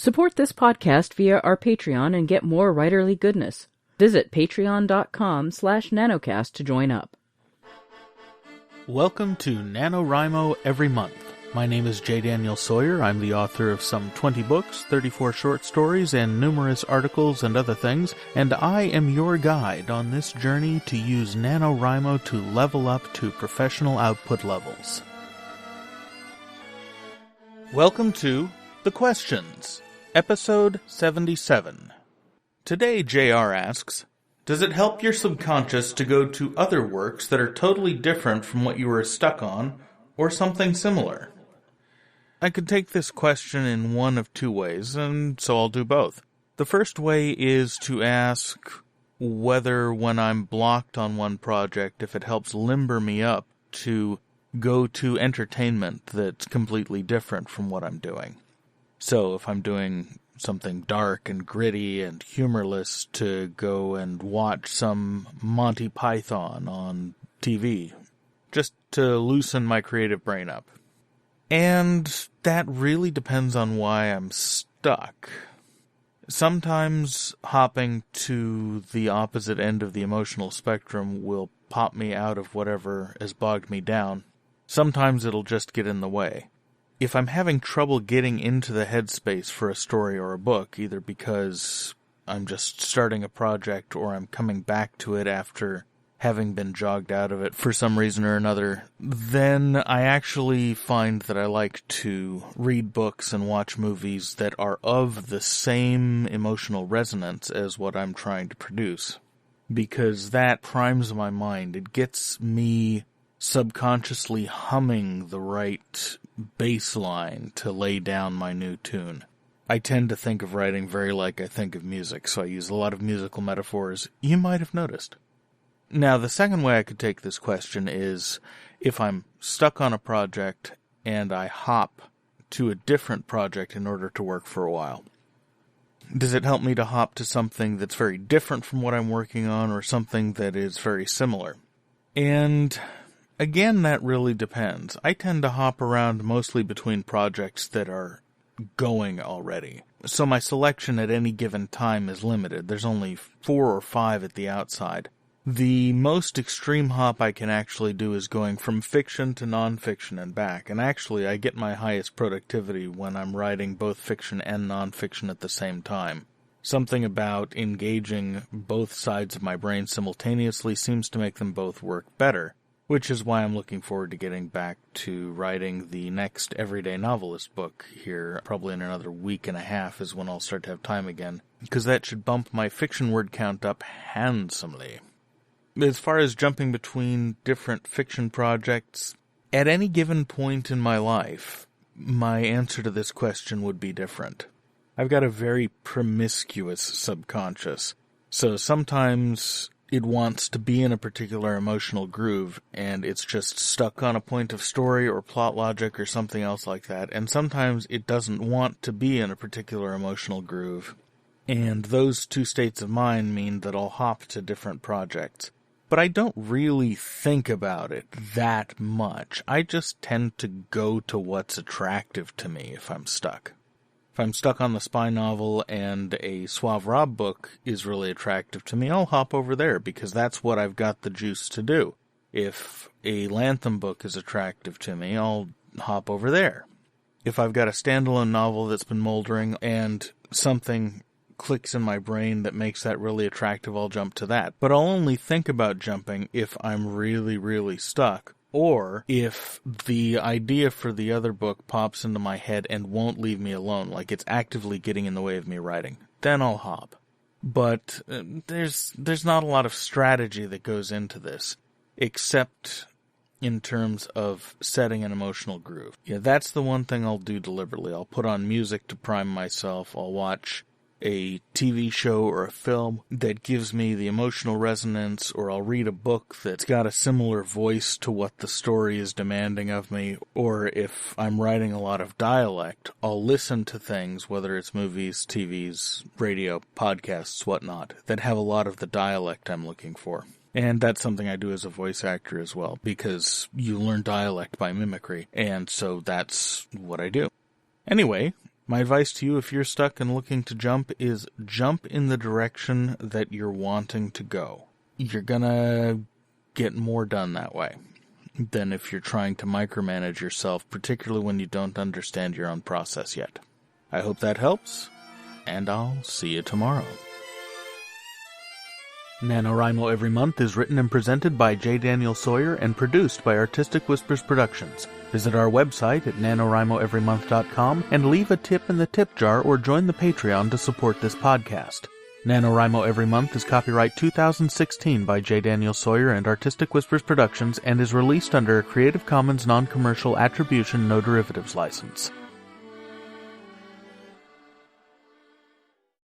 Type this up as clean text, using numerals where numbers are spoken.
Support this podcast via our Patreon and get more writerly goodness. Visit patreon.com/nanocast to join up. Welcome to NaNoWriMo Every Month. My name is J. Daniel Sawyer. I'm the author of some 20 books, 34 short stories, and numerous articles and other things, and I am your guide on this journey to use NaNoWriMo to level up to professional output levels. Welcome to The Questions, Episode 77. Today, JR asks, does it help your subconscious to go to other works that are totally different from what you were stuck on, or something similar? I could take this question in one of two ways, and so I'll do both. The first way is to ask whether when I'm blocked on one project, if it helps limber me up to go to entertainment that's completely different from what I'm doing. So if I'm doing something dark and gritty and humorless, to go and watch some Monty Python on TV, just to loosen my creative brain up. And that really depends on why I'm stuck. Sometimes hopping to the opposite end of the emotional spectrum will pop me out of whatever has bogged me down. Sometimes it'll just get in the way. If I'm having trouble getting into the headspace for a story or a book, either because I'm just starting a project or I'm coming back to it after having been jogged out of it for some reason or another, then I actually find that I like to read books and watch movies that are of the same emotional resonance as what I'm trying to produce. Because that primes my mind. It gets me subconsciously humming the right bass line to lay down my new tune. I tend to think of writing very like I think of music, so I use a lot of musical metaphors. You might have noticed. Now, the second way I could take this question is if I'm stuck on a project and I hop to a different project in order to work for a while. Does it help me to hop to something that's very different from what I'm working on or something that is very similar? And again, that really depends. I tend to hop around mostly between projects that are going already. So my selection at any given time is limited. There's only 4 or 5 at the outside. The most extreme hop I can actually do is going from fiction to nonfiction and back. And actually, I get my highest productivity when I'm writing both fiction and nonfiction at the same time. Something about engaging both sides of my brain simultaneously seems to make them both work better, which is why I'm looking forward to getting back to writing the next Everyday Novelist book here. Probably in another week and a half is when I'll start to have time again, because that should bump my fiction word count up handsomely. As far as jumping between different fiction projects, at any given point in my life, my answer to this question would be different. I've got a very promiscuous subconscious, so sometimes it wants to be in a particular emotional groove, and it's just stuck on a point of story or plot logic or something else like that, and sometimes it doesn't want to be in a particular emotional groove. And those two states of mind mean that I'll hop to different projects. But I don't really think about it that much. I just tend to go to what's attractive to me if I'm stuck. If I'm stuck on the spy novel and a Suave Rob book is really attractive to me, I'll hop over there because that's what I've got the juice to do. If a Lantham book is attractive to me, I'll hop over there. If I've got a standalone novel that's been moldering and something clicks in my brain that makes that really attractive, I'll jump to that. But I'll only think about jumping if I'm really, really stuck, or if the idea for the other book pops into my head and won't leave me alone, like it's actively getting in the way of me writing. Then I'll hop. But there's not a lot of strategy that goes into this, except in terms of setting an emotional groove. Yeah, that's the one thing I'll do deliberately. I'll put on music to prime myself. I'll watch a TV show or a film that gives me the emotional resonance, or I'll read a book that's got a similar voice to what the story is demanding of me, or if I'm writing a lot of dialect, I'll listen to things, whether it's movies, TVs, radio, podcasts, whatnot, that have a lot of the dialect I'm looking for. And that's something I do as a voice actor as well, because you learn dialect by mimicry, and so that's what I do. Anyway, My advice to you, if you're stuck and looking to jump, is jump in the direction that you're wanting to go. You're gonna get more done that way than if you're trying to micromanage yourself, particularly when you don't understand your own process yet. I hope that helps, and I'll see you tomorrow. NaNoWriMo Every Month is written and presented by J. Daniel Sawyer and produced by Artistic Whispers Productions. Visit our website at nanowrimoeverymonth.com and leave a tip in the tip jar or join the Patreon to support this podcast. NaNoWriMo Every Month is copyright 2016 by J. Daniel Sawyer and Artistic Whispers Productions and is released under a Creative Commons Non-Commercial Attribution No Derivatives license.